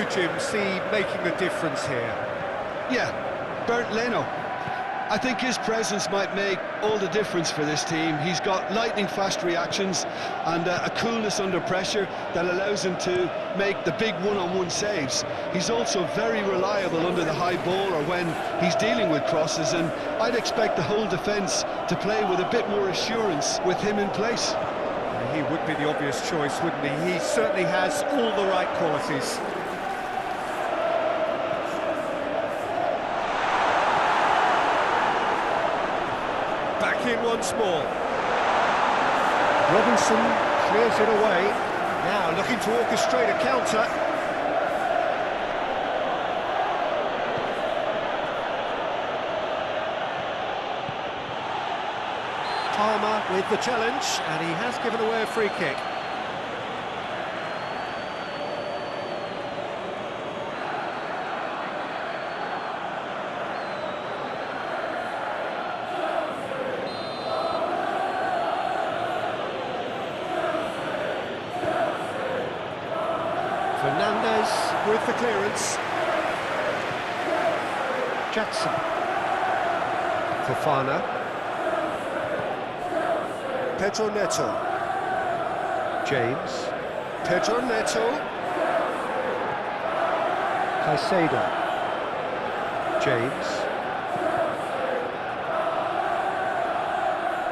Jim, see making the difference here? Yeah, Bernd Leno. I think his presence might make all the difference for this team. He's got lightning-fast reactions and a coolness under pressure that allows him to make the big one-on-one saves. He's also very reliable under the high ball or when he's dealing with crosses, and I'd expect the whole defence to play with a bit more assurance with him in place. He would be the obvious choice, wouldn't he? He certainly has all the right qualities. Back in once more. Robinson clears it away. Now looking to orchestrate a counter. Palmer with the challenge, and he has given away a free kick. Fernandez with the clearance. Jackson. Fofana. Pedro Neto. James. Pedro Neto. Caicedo. James.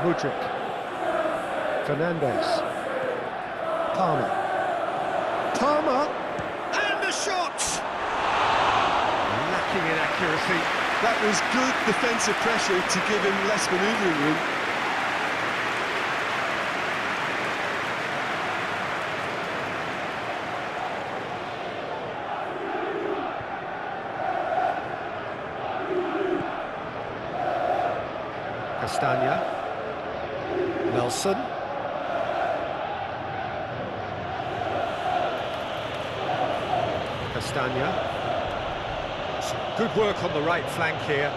Mudryk. Fernandez. Palmer. Palmer. And the shot! Lacking in accuracy. That was good defensive pressure to give him less manoeuvring room. Castagna. Nelson. Castagna. Some good work on the right flank here.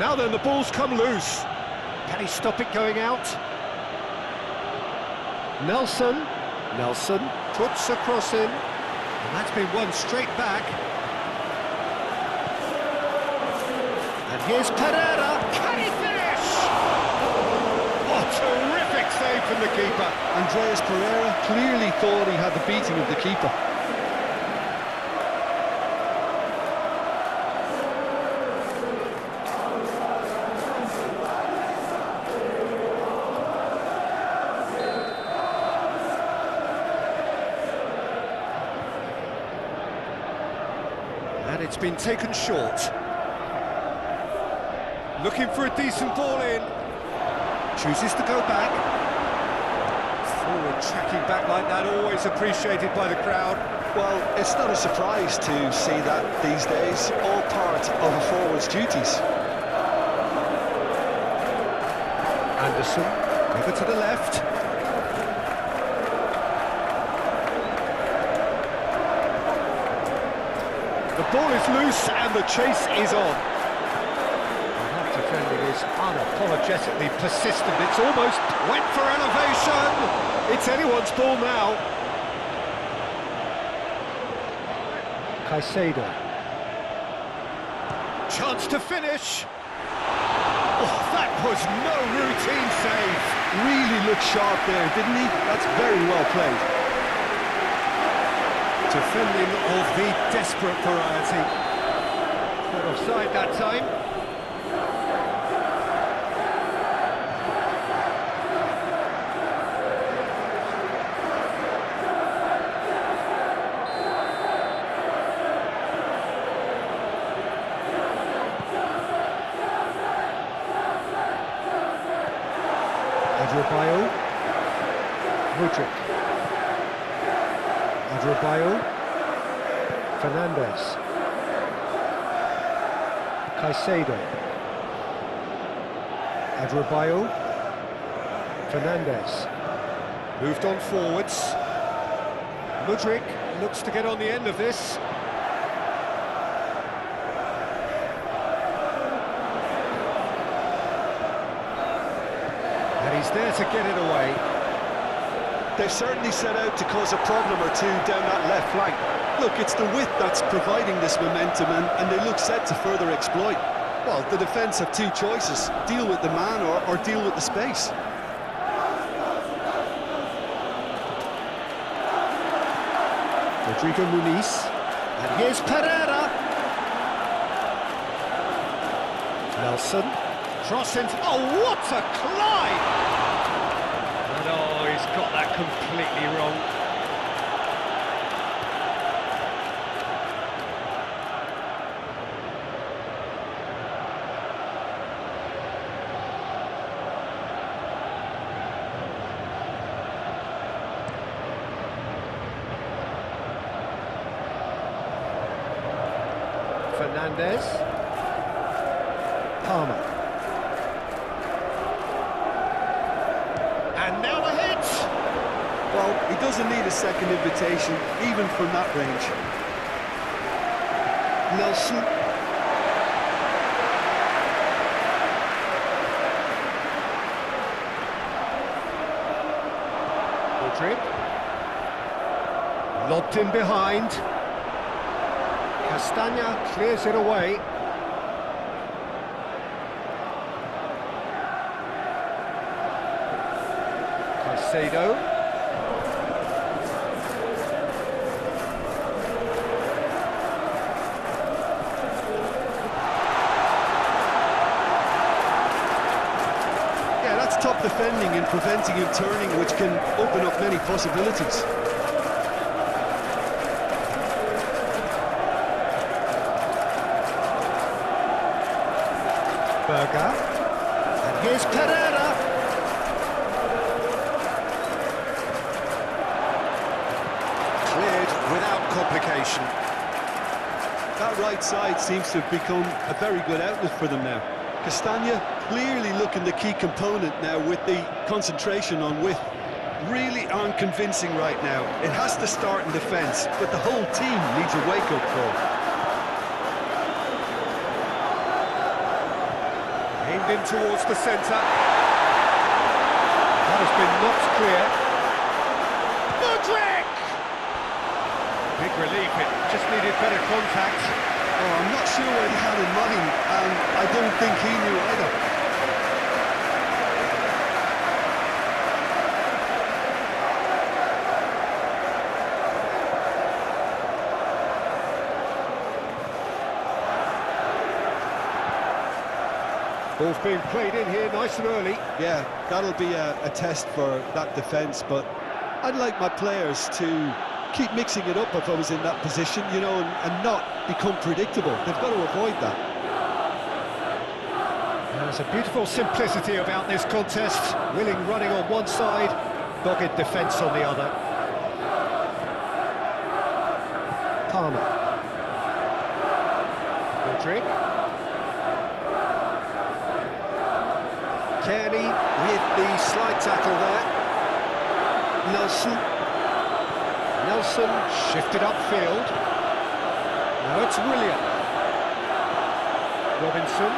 Now then, the ball's come loose. Can he stop it going out? Nelson. Nelson puts a cross in. And that's been won straight back. And here's Pereira. Can he finish? Oh, terrific save from the keeper. Andreas Pereira clearly thought he had the beating of the keeper. And it's been taken short. Looking for a decent ball in. Chooses to go back. Forward tracking back like that, always appreciated by the crowd. Well, it's not a surprise to see that these days, all part of a forward's duties. Anderson, over to the left. The ball is loose and the chase is on. That defending is unapologetically persistent. It's almost went for elevation. It's anyone's ball now. Caicedo. Chance to finish. Oh, that was no routine save. Really looked sharp there, didn't he? That's very well played. Defending of the desperate variety. Not offside that time. Adebayo. Mudryk. Adebayo. Fernandez. Caicedo. Adebayo. Fernandez. Moved on forwards. Mudryk looks to get on the end of this. And he's there to get it away. They've certainly set out to cause a problem or two down that left flank. Look, it's the width that's providing this momentum, and they look set to further exploit. Well, the defence have two choices: deal with the man or deal with the space. Rodrigo Muniz, and here's Pereira. Nelson, crossing, oh what a climb! And oh, he's got that completely wrong. Fernandez, Palmer, and now the hit! Well, he doesn't need a second invitation, even from that range. Nelson. Rodrigo. Lobbed in behind. Castagna clears it away. Caicedo. Yeah, that's top defending and preventing him turning, which can open up many possibilities. Berger, and here's Pereira. Cleared without complication. That right side seems to have become a very good outlet for them now. Castagna clearly looking the key component now with the concentration on width. Really aren't convincing right now. It has to start in defence, but the whole team needs a wake-up call. Aimed in towards the centre. That has been knocked clear. Mudryk! Big relief, it just needed better contact. Oh, I'm not sure what he had in mind, and I don't think he knew either. Ball's being played in here nice and early. Yeah, that'll be a test for that defence, but I'd like my players to keep mixing it up if I was in that position, you know, and not become predictable. They've got to avoid that. There's a beautiful simplicity about this contest. Willing running on one side, dogged defence on the other. Palmer. Rodrigo. Kearney with the slide tackle there. Nelson. Nelson shifted upfield. Now it's Willian. Robinson.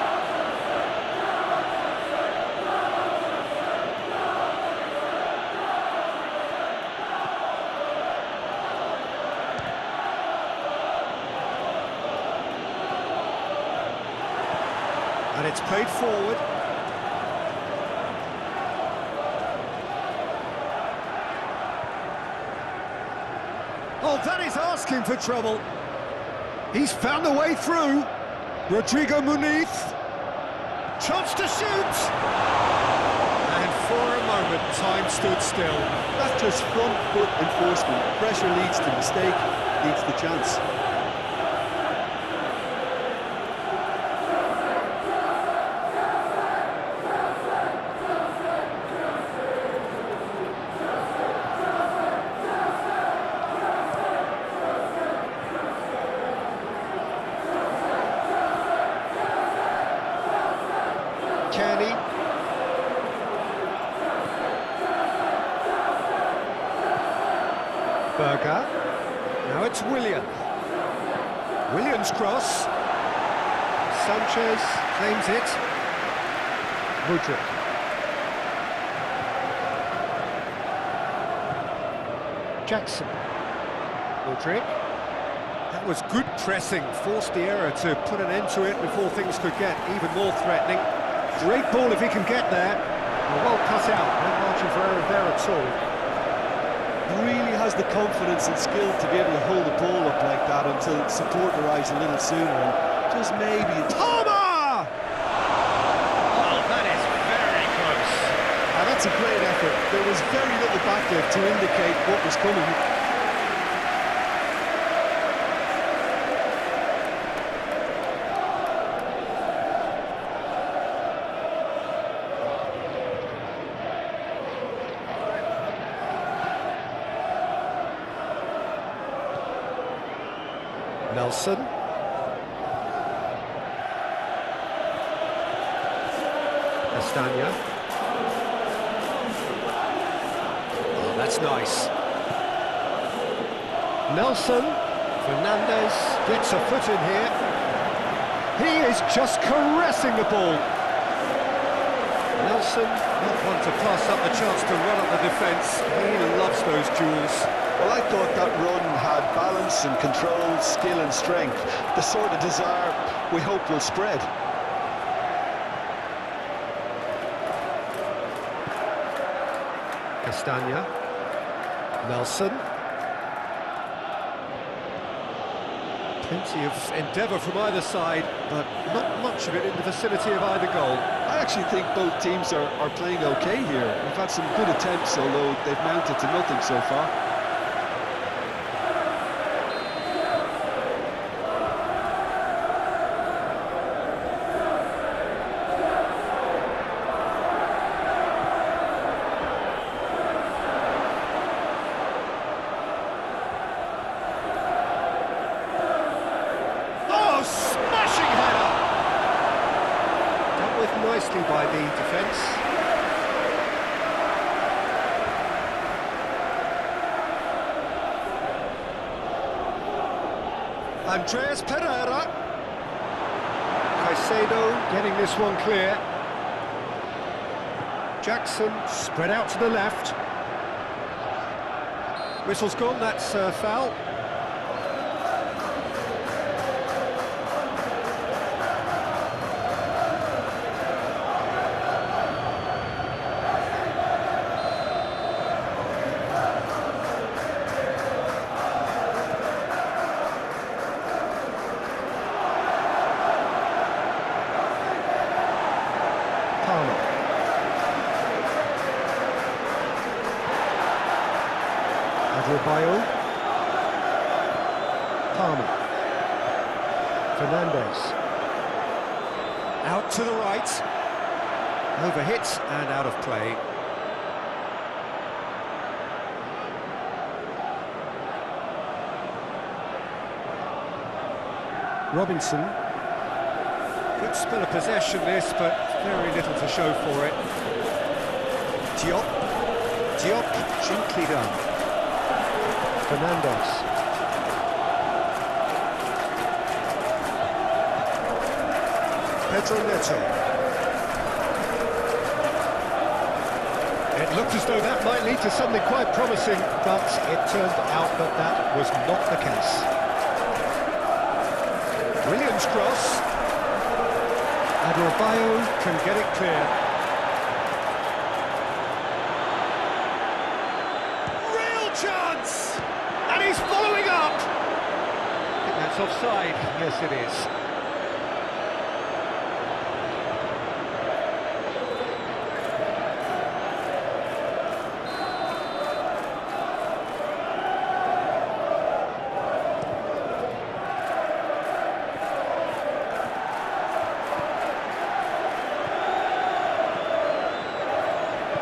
And it's played forward. Oh, that is asking for trouble. He's found a way through. Rodrigo Muniz. Chance to shoot. And for a moment, time stood still. That's just front foot enforcement. Pressure leads to mistake, leads to chance. Kearney. Berger. Now it's Willian. Willian's cross. Sanchez claims it. Mudryk. Jackson. Mudryk. That was good pressing, forced the error to put an end to it before things could get even more threatening. Great ball if he can get there. Well cut out, no margin for error there at all. Really has the confidence and skill to be able to hold the ball up like that until support arrives a little sooner, and just maybe... Palmer! Oh, that is very close. And that's a great effort. There was very little backlift to indicate what was coming. Nelson. Castagna. Oh, that's nice. Nelson. Fernandez gets a foot in here. He is just caressing the ball. Nelson, not one to pass up the chance to run up the defence. He loves those duels. Well, I thought that run had balance and control, skill and strength, the sort of desire we hope will spread. Castagna. Nelson. Plenty of endeavour from either side, but not much of it in the vicinity of either goal. I actually think both teams are playing okay here. We've had some good attempts, although they've mounted to nothing so far. Smashing header! Dealt with nicely by the defence. Andreas Pereira. Caicedo getting this one clear. Jackson spread out to the left. Whistle's gone, that's foul. Adebayo. Palmer. Fernandez. Out to the right. Overhit and out of play. Robinson. Good spell of possession this, but very little to show for it. Diop gently done. Fernandez. Pedro Neto. It looked as though that might lead to something quite promising, but it turned out that that was not the case. Williams cross. Adebayo can get it clear. Chance! And he's following up! I think that's offside. Yes, it is.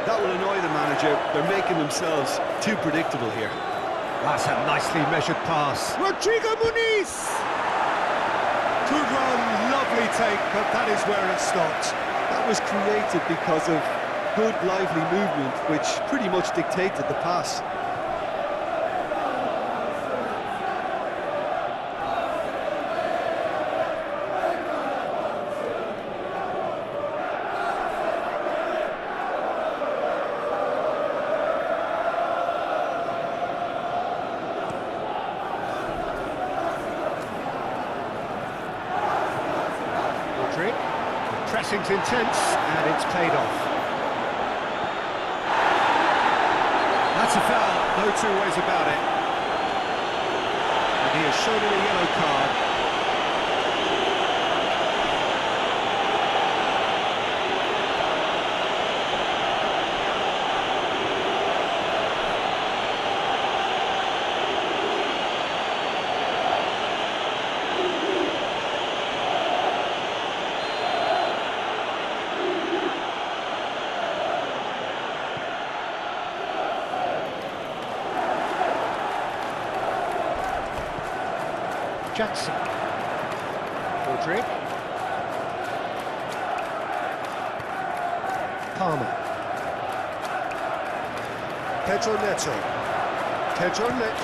That will annoy the manager. They're making themselves too predictable here. That's a nicely measured pass. Rodrigo Muniz! Good run, lovely take, but that is where it stopped. That was created because of good, lively movement, which pretty much dictated the pass. pressing's intense, and it's paid off. That's a foul, no two ways about it. And he has shown him a yellow card. Jackson. Rodrigue. Palmer. Pedro Neto. Pedro Neto!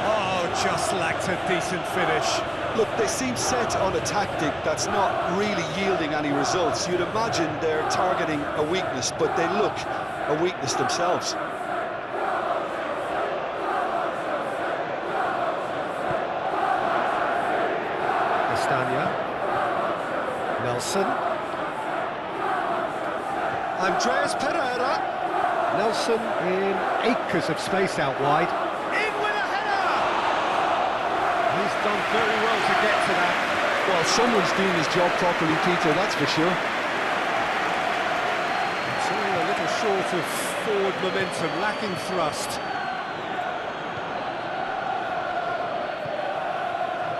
Oh, just lacked a decent finish. Look, they seem set on a tactic that's not really yielding any results. You'd imagine they're targeting a weakness, but they look a weakness themselves. Nelson. Andreas Pereira. Nelson in acres of space out wide. In with a header! He's done very well to get to that. Well, someone's doing his job properly, Peter, that's for sure. It's all a little short of forward momentum, lacking thrust.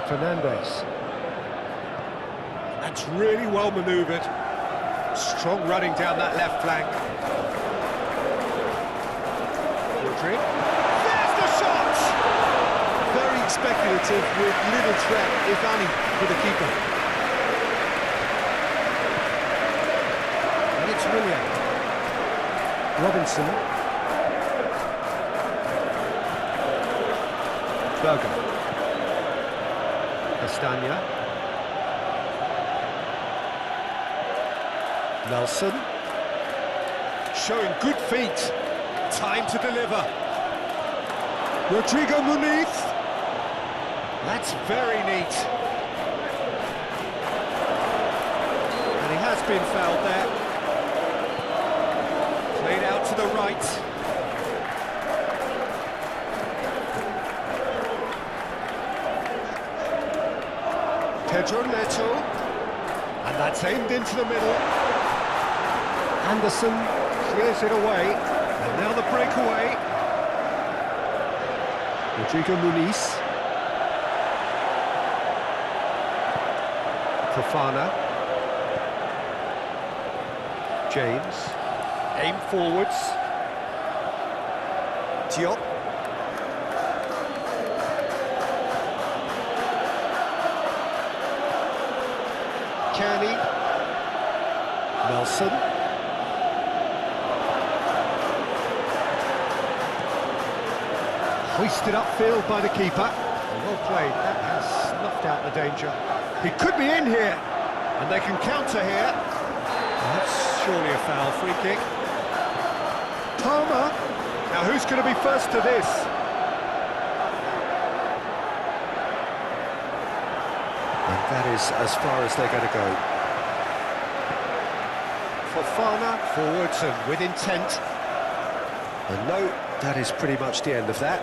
Fernandes. That's really well manoeuvred. Strong running down that left flank. Rodrigue. There's the shot! Very speculative with little threat, if any, for the keeper. And it's William. Robinson. Berger. Castagna. Nelson. Showing good feet. Time to deliver. Rodrigo Muniz. That's very neat. And he has been fouled there. Played out to the right. Pedro Neto. And that's aimed into the middle. Anderson clears it away, and now the breakaway. Rodrigo Muniz. Fofana. James. Aim forwards. Diop. Kearney. Nelson. Hoisted upfield by the keeper. Well played, that has snuffed out the danger. He could be in here, and they can counter here. That's surely a foul, free kick. Palmer. Now who's going to be first to this? And that is as far as they're going to go. Fofana, forwards and with intent. And no, that is pretty much the end of that.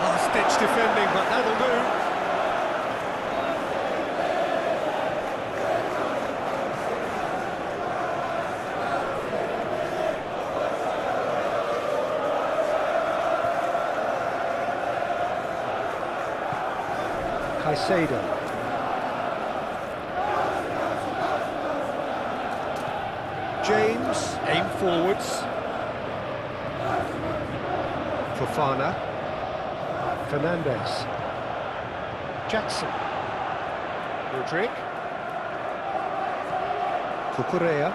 Last-ditch defending, but that'll do. Caicedo. James, aim forwards. Fofana. Fernandes. Jackson. Rodrigue. Cucurella.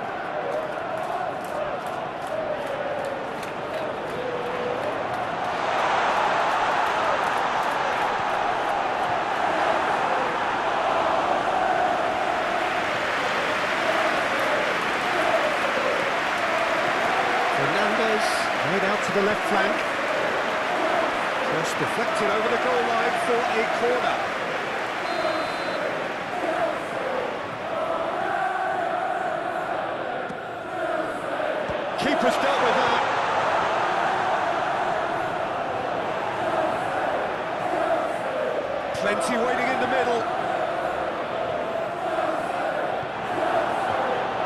Fernandes, made out to the left flank. Just deflected over the goal line for a corner. Keeper's dealt with that. Plenty waiting in the middle.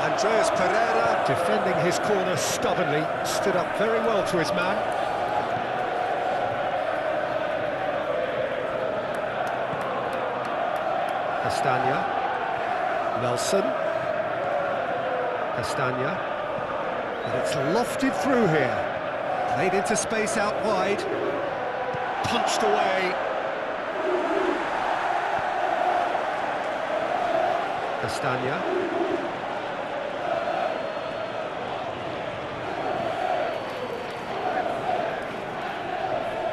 Andreas Pereira, defending his corner stubbornly, stood up very well to his man. Castagna, Nelson, Castagna, and it's lofted through here, played into space out wide, punched away. Castagna,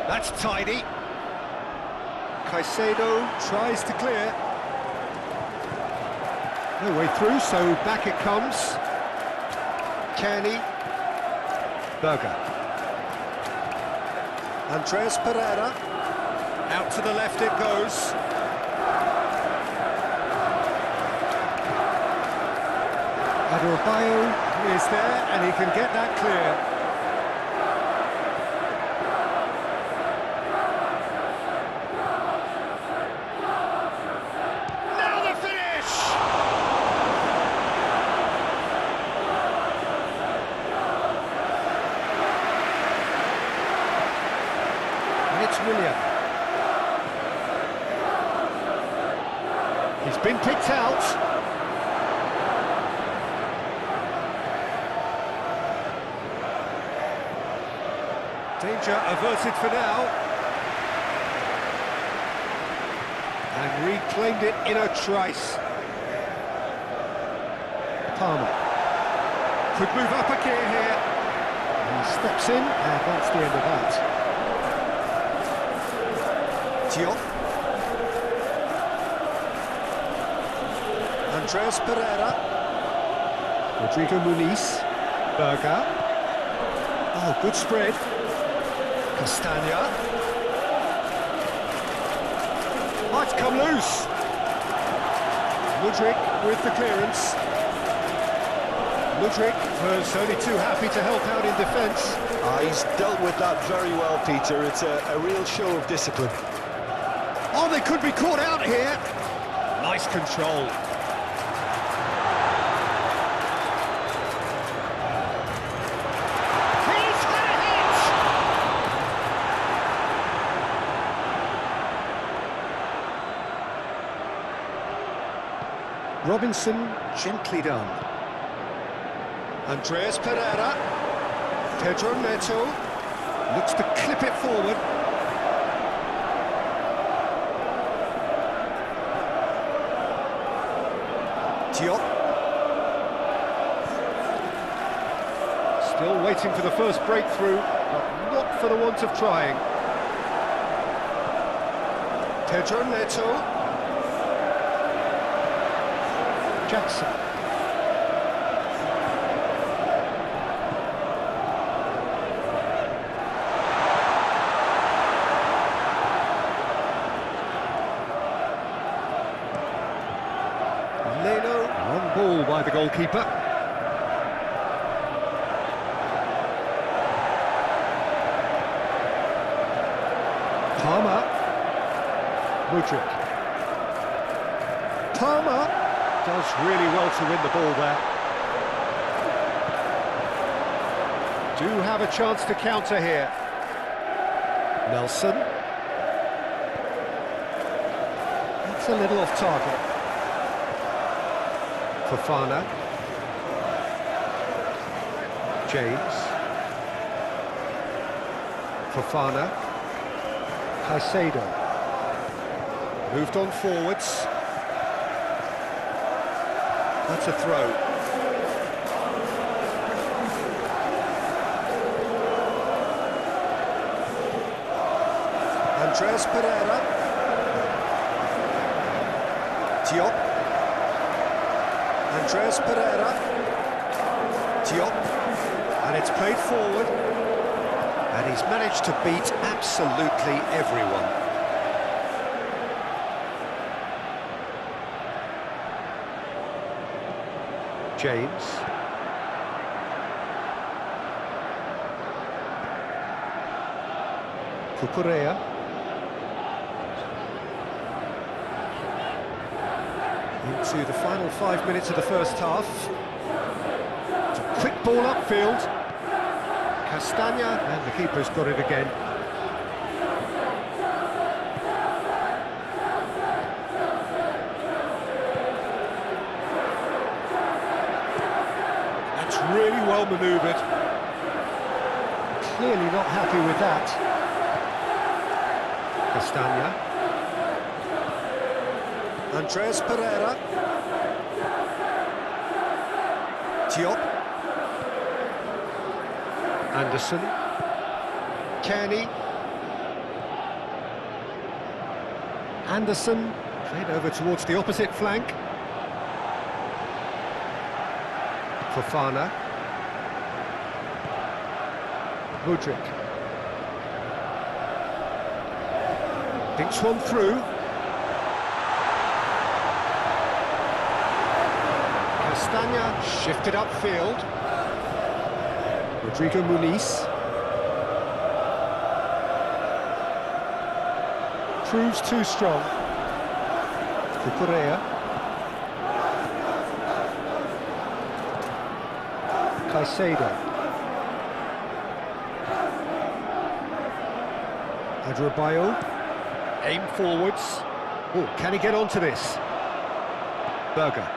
that's tidy. Caicedo tries to clear. No way through, so back it comes. Kearney. Berger. Andreas Pereira. Out to the left it goes. Adebayo is there, and he can get that clear. William. He's been picked out. Danger averted for now. And reclaimed it in a trice. Palmer. Could move up a gear here. He steps in, and that's the end of that. Diop. Andreas Pereira. Rodrigo Muniz. Berger. Oh, good spread. Castagna. Might come loose. Mudryk with the clearance. Mudryk was only too happy to help out in defence. He's dealt with that very well, Peter. It's a real show of discipline. Oh, they could be caught out here. Nice control. He's got a hit! Robinson, gently done. Andreas Pereira. Pedro Neto. Looks to clip it forward. Diop. Still waiting for the first breakthrough, but not for the want of trying. Pedro Neto. Jackson. Long ball by the goalkeeper. Palmer. Mudryk. Palmer does really well to win the ball there. Do have a chance to counter here. Nelson. That's a little off target. Fofana. James. Fofana. Caicedo. Moved on forwards. That's a throw. Andreas Pereira. Diop. Andreas Pereira. Diop. And it's played forward. And he's managed to beat absolutely everyone. James. Cucurella. Into the final 5 minutes of the first half. It's a quick ball upfield. Castagna, and the keeper's got it again. That's really well manoeuvred. Clearly not happy with that. Castagna. Andres Pereira. Diop. Anderson. Kearney. Anderson. Played over towards the opposite flank. Fofana. Mudryk. Thinks one through. Castagna shifted upfield. Rodrigo Muniz. Proves too strong. Cucurella. Caicedo. Adrabayo. Aim forwards. Oh, can he get onto this? Berger.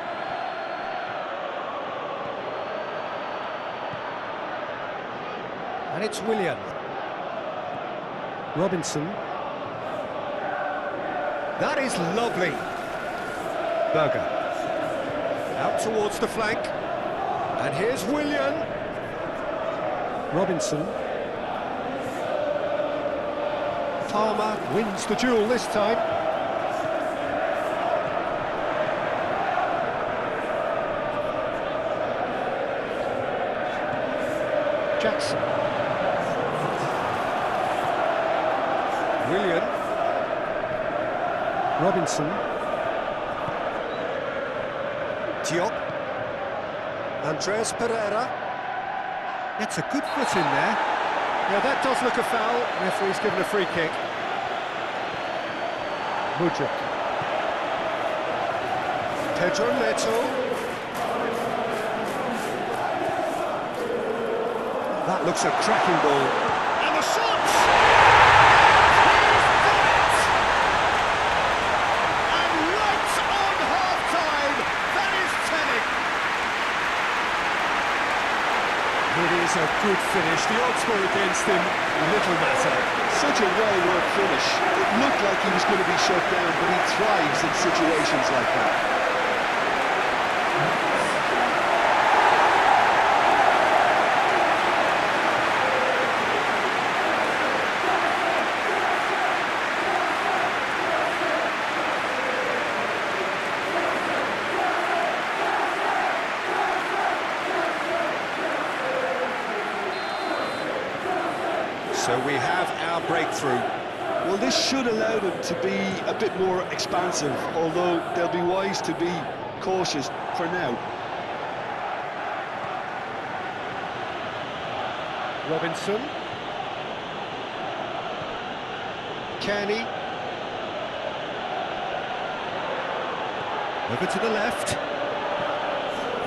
And it's Willian. Robinson. That is lovely. Berger. Out towards the flank. And here's Willian. Robinson. Palmer wins the duel this time. Jackson. Willian. Robinson. Diop. Andres Pereira. It's a good foot in there. Yeah, that does look a foul. Referee's given a free kick. Mudryk. Pedro Neto. That looks a cracking ball. And the shot! And right on half-time, that is telling. It is a good finish. The odds were against him. Little matter. Such a well-worked finish. It looked like he was going to be shut down, but he thrives in situations like that. So we have our breakthrough. Well, this should allow them to be a bit more expansive, although they'll be wise to be cautious for now. Robinson. Kearney. Over to the left.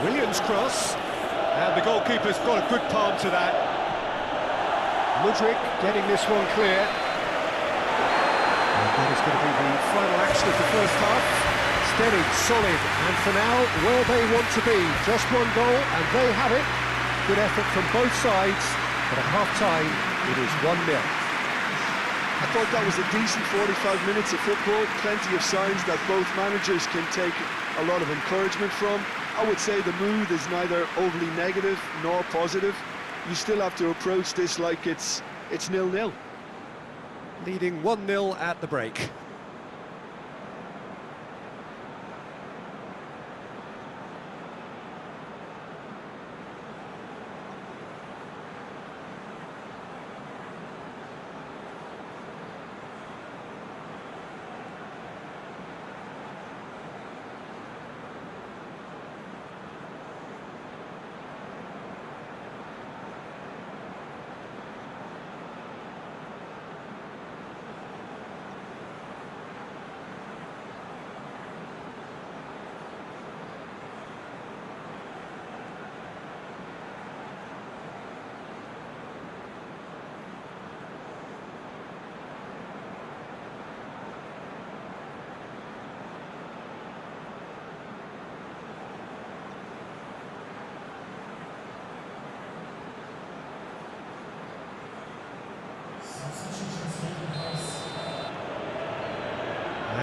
Williams cross. And the goalkeeper's got a good palm to that. Mudryk getting this one clear. And that is going to be the final action of the first half. Steady, solid, and for now, where they want to be. Just one goal, and they have it. Good effort from both sides, but at half-time, it is 1-0. I thought that was a decent 45 minutes of football. Plenty of signs that both managers can take a lot of encouragement from. I would say the mood is neither overly negative nor positive. You still have to approach this like it's 0-0. Leading 1-0 at the break.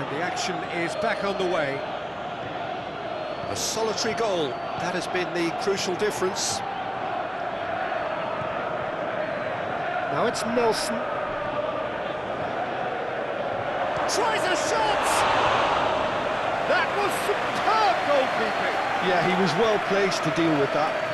And the action is back on the way. A solitary goal, that has been the crucial difference. Now it's Nelson. Tries a shot! That was superb goalkeeping. Yeah, he was well placed to deal with that.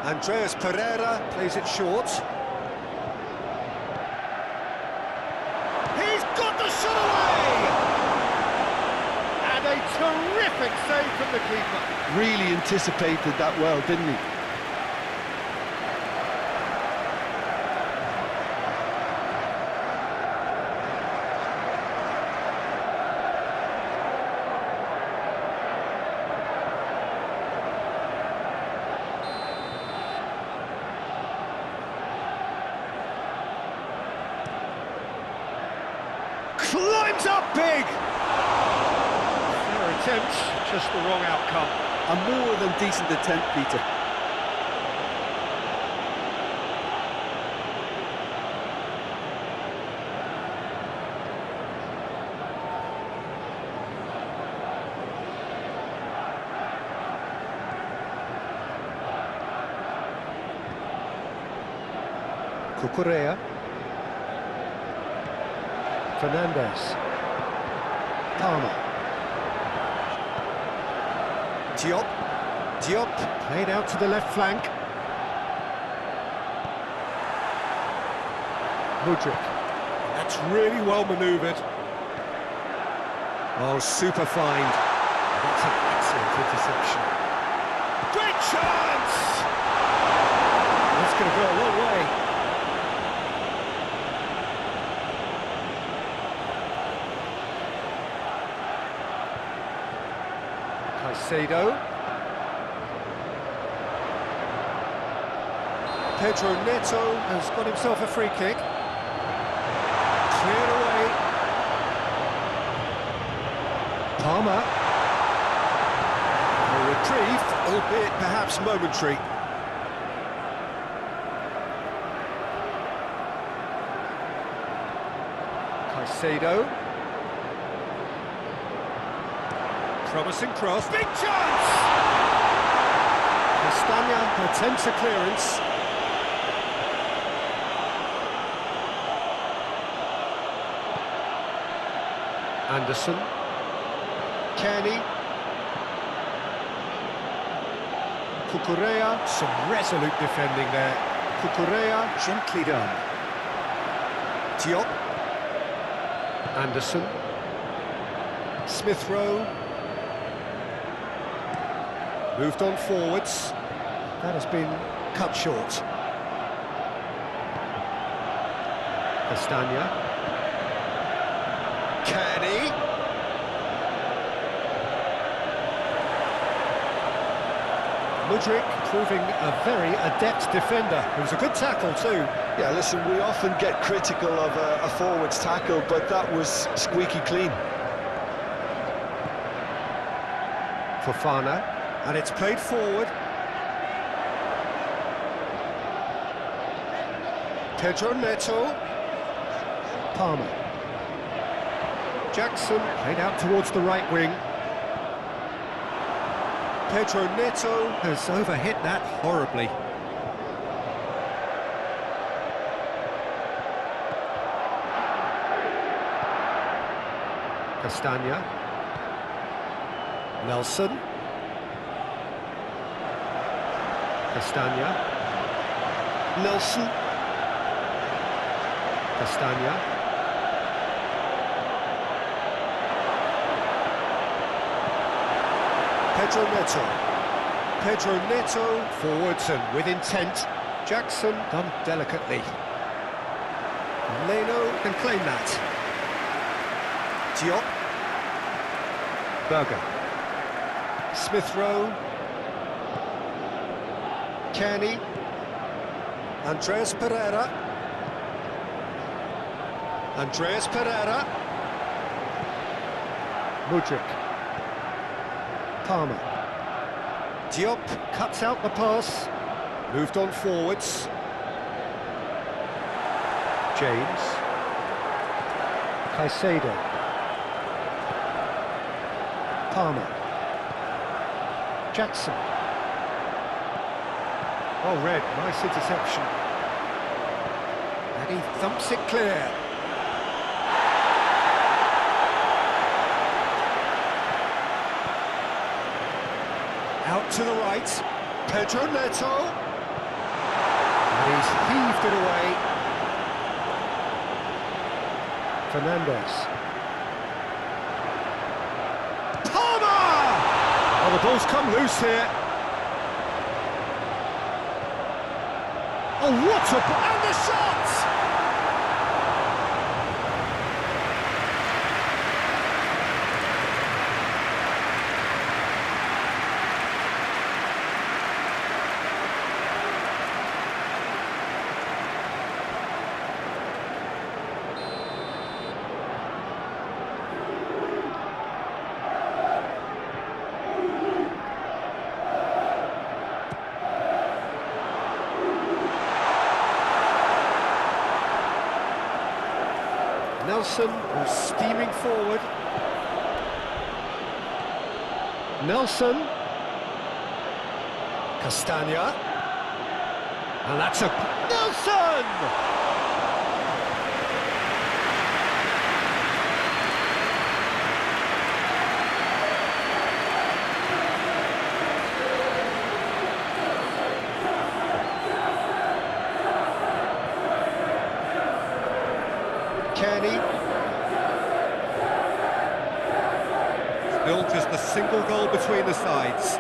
Andreas Pereira plays it short. He's got the shot away! And a terrific save from the keeper. Really anticipated that well, didn't he? Climbs up big! Fair attempt, just the wrong outcome. A more than decent attempt, Peter. Cucurella. Fernandez. Palmer. Diop. Played out to the left flank. Mudryk. That's really well manoeuvred. Oh, super find. That's an excellent interception. Great chance! That's going to go a long way. Caicedo. Pedro Neto Has got himself a free kick. Cleared away. Palmer. a reprieve, albeit perhaps momentary. Caicedo. Promising cross. Big chance! Castagna attempts a clearance. Anderson. Kenny. Cucurella. Some resolute defending there. Cucurella. Gently done. Diop. Anderson. Smith Rowe. Moved on forwards. That has been cut short. Castagna. Kenny. Mudryk proving a very adept defender. It was a good tackle too. Yeah, listen, we often get critical of a forward's tackle, but that was squeaky clean. Fofana. And it's played forward. Pedro Neto. Palmer. Jackson played out towards the right wing. Pedro Neto has overhit that horribly. Castagna. Nelson. Castagna. Nelson. Castagna. Pedro Neto. Pedro Neto forwards and with intent. Jackson done delicately. Leno can claim that. Diop. Berger. Smith Rowe. Kenny. Andreas Pereira. Andreas Pereira. Mudryk. Palmer. Diop cuts out the pass. Moved on forwards. James. Caicedo. Palmer. Jackson. Oh, Red, nice interception. And he thumps it clear. Out to the right. Pedro Neto. And he's heaved it away. Fernandez. Palmer! Oh, the ball's come loose here. Oh, what a... and the shot! Nelson, who's steaming forward. Nelson. Castagna. And that's a... Nelson! Kenny. Still just a single goal between the sides.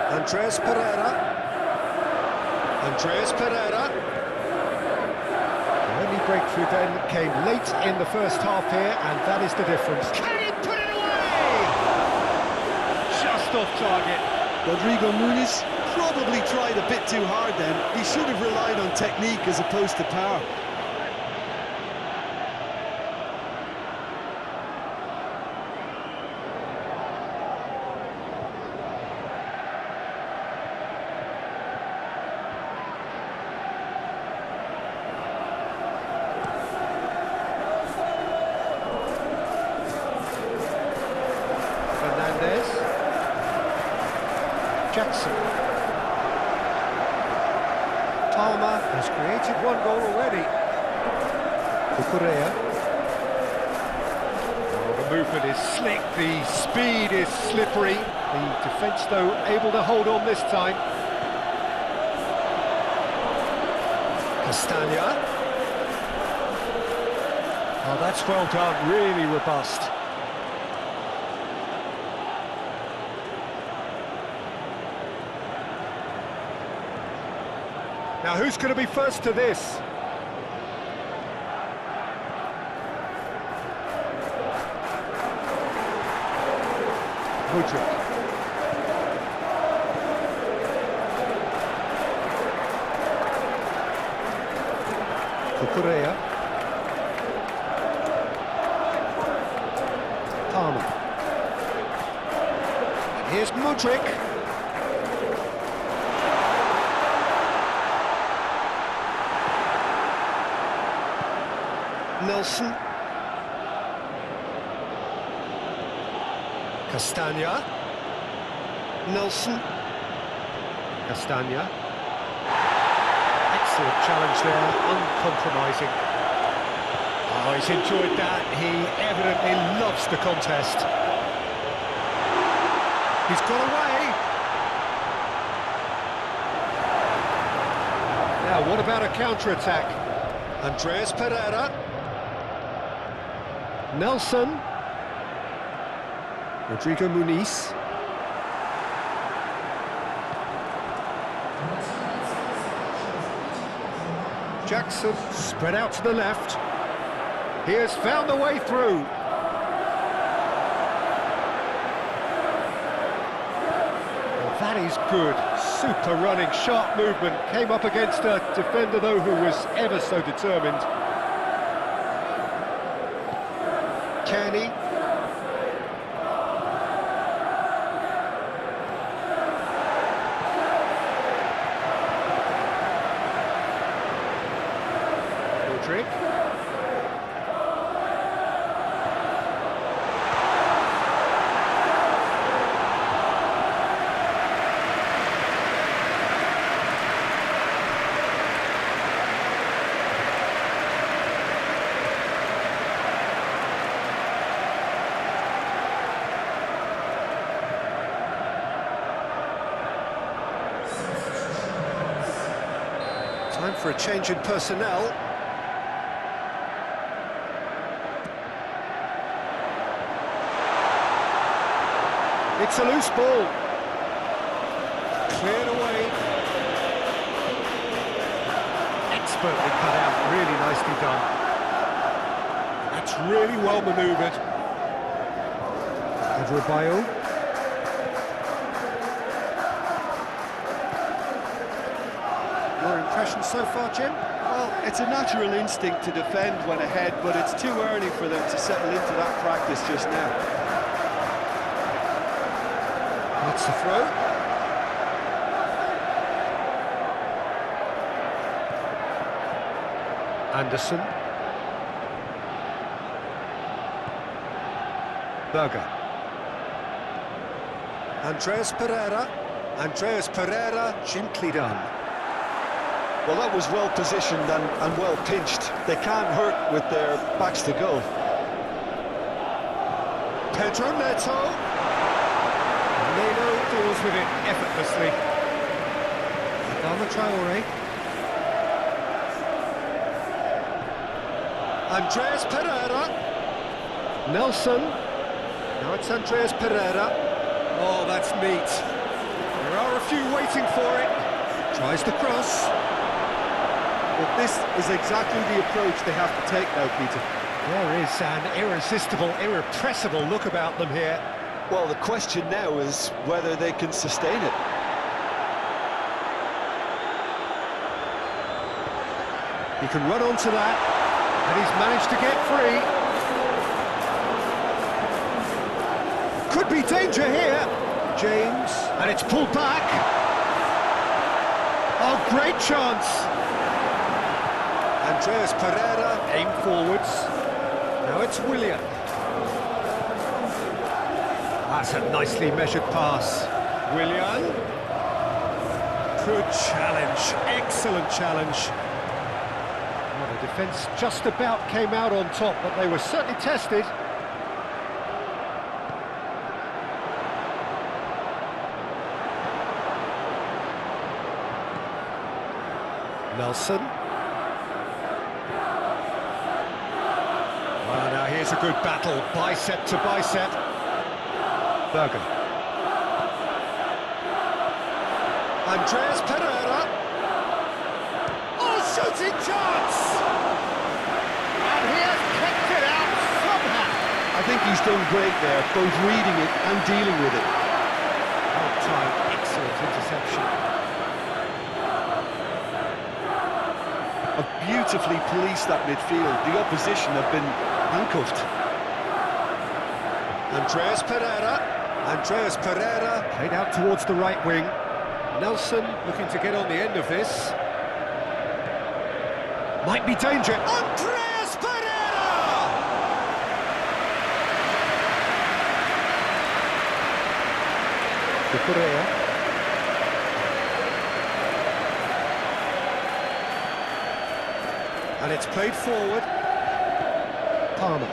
Andreas Pereira. Andreas Pereira. The only breakthrough then came late in the first half here, and that is the difference. Can he put it away? Just off target. Rodrigo Muniz probably tried a bit too hard then. He should have relied on technique as opposed to power. Jackson. Palmer has created one goal already. Cucurella. Oh, the movement is slick, the speed is slippery. The defence, though, able to hold on this time. Castagna. Oh, that's well done, really robust. Now, who's going to be first to this? Mudryk. Cucurella. Palmer. And here's Mudryk. Nelson. Castagna. Nelson. Castagna. Excellent challenge there, uncompromising. Oh, he's enjoyed that. He evidently loves the contest. He's got away. Now, what about a counter-attack? Andreas Pereira. Nelson. Rodrigo Muniz. Jackson spread out to the left. He has found the way through. Well, that That is good. Super running, sharp movement. Came up against a defender, though, who was ever so determined. Kenny. Rodrigue. Time for a change in personnel. It's a loose ball. Cleared away. Expertly cut out, really nicely done. That's really well manoeuvred. Adebayo. Your impression so far, Jim? Well, it's a natural instinct to defend when ahead, but it's too early for them to settle into that practice just now. That's the throw. Anderson. Berger. Andreas Pereira, gently done. Well, that was well positioned and well pinched. They can't hurt with their backs to goal. Pedro Neto. Leno deals with it effortlessly. Adama Traore. Andreas Pereira. Nelson. Now it's Andreas Pereira. Oh, that's neat. There are a few waiting for it. Tries the cross. Well, this is exactly the approach they have to take now, Peter. There is an irresistible, irrepressible look about them here. Well, the question now is whether they can sustain it. He can run onto that, and he's managed to get free. Could be danger here. James, and it's pulled back. Oh, great chance. Andreas Pereira. Aim forwards. Now it's Willian. That's a nicely measured pass. Willian. Good challenge. Excellent challenge. Well, the defence just about came out on top, but they were certainly tested. Nelson. Well, now here's a good battle, bicep to bicep. Berger. Andreas Pereira. Oh, shooting chance! And he has kicked it out somehow. I think he's done great there, both reading it and dealing with it. Well timed, excellent interception. Have beautifully policed that midfield. The opposition have been handcuffed. Andreas Pereira. Played out towards the right wing. Nelson looking to get on the end of this. Might be danger. Andreas Pereira! De Correa. And it's played forward. Palmer.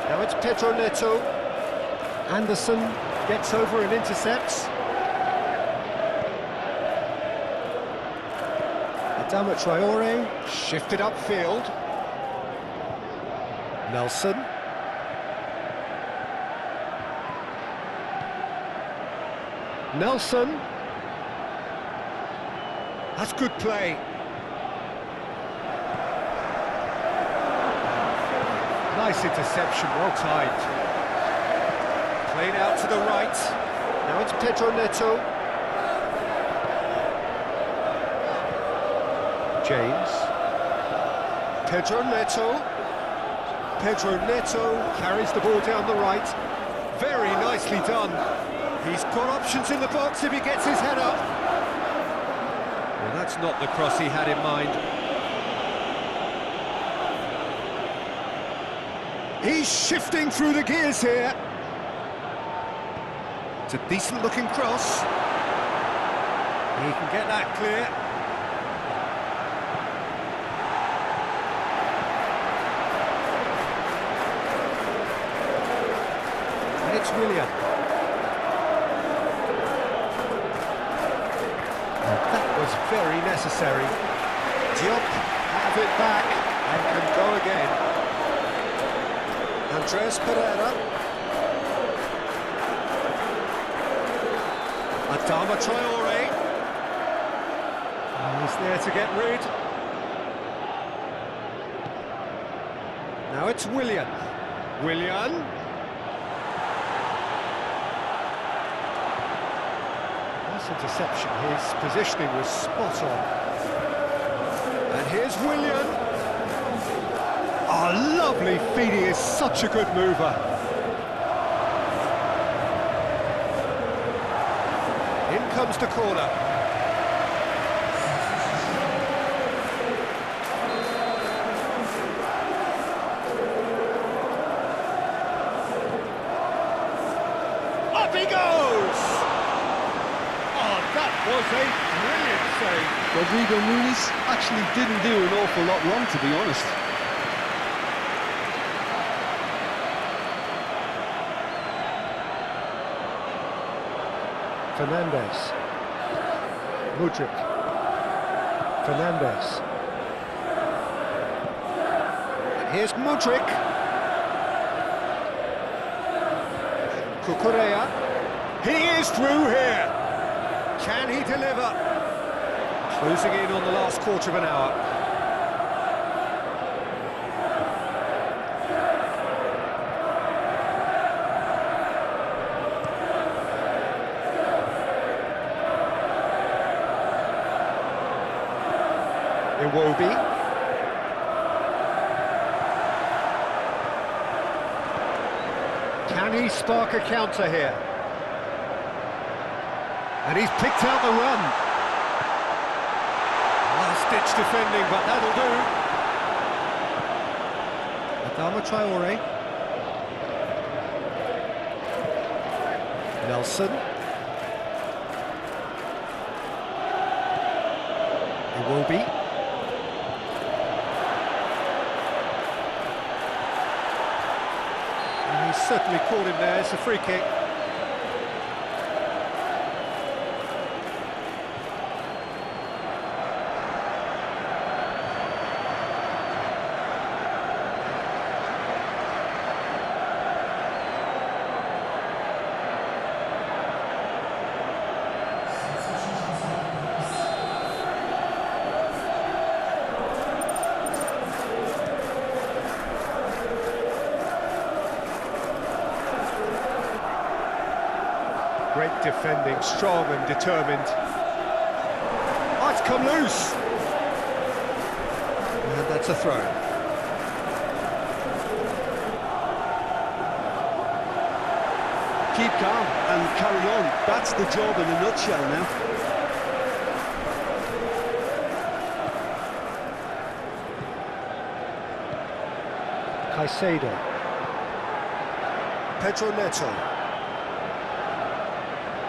Now it's Pedro Neto. Anderson gets over and intercepts. Adama Traore, shifted upfield. Nelson. Nelson. That's good play. Nice interception, well timed. Played out to the right. Now it's Pedro Neto. James. Pedro Neto. Pedro Neto carries the ball down the right. Very nicely done. He's got options in the box if he gets his head up. Well, that's not the cross he had in mind. He's shifting through the gears here. It's a decent-looking cross. He can get that clear. And it's Willian. That was very necessary. Diop have it back and can go again. Andres Pereira. Adama Traore. He's there to get rid. Now it's Willian. Willian. Nice interception. His positioning was spot on. And here's Willian. Oh, lovely feed. He is such a good mover. In comes the corner. Up he goes! Oh, that was a brilliant save. Rodrigo Muniz actually didn't do an awful lot wrong, to be honest. Fernandes. Mudryk. Fernandes. Here's Mudryk. Cucurella. He is through here. Can he deliver? Closing in on the last quarter of an hour. Iwobi. Can he spark a counter here? And he's picked out the run. Last-ditch defending, but that'll do. Adama Traore. Nelson. Iwobi. Certainly caught him there. It's a free kick. Great defending, strong and determined. Oh, it's come loose! And that's a throw. Keep calm and carry on. That's the job in a nutshell now. Caicedo. Pedro Neto.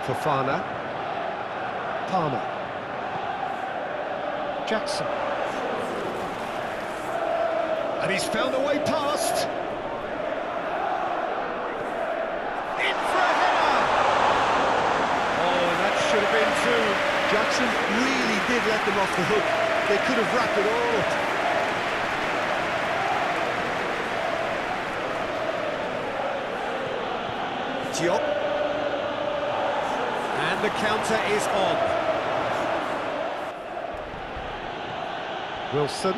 Fofana. Palmer. Jackson. And he's found a way past. In for a header! Oh, that should have been two. Jackson really did let them off the hook. They could have wrapped it all up. Diop. And the counter is on. Wilson.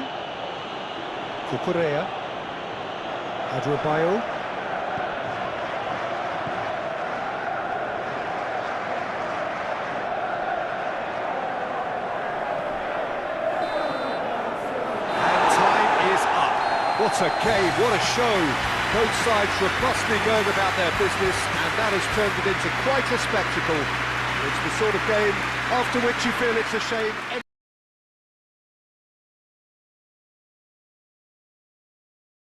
Cucurella. Adrabayo. What a game, what a show. Both sides robustly going about their business, and that has turned it into quite a spectacle. It's the sort of game after which you feel it's a shame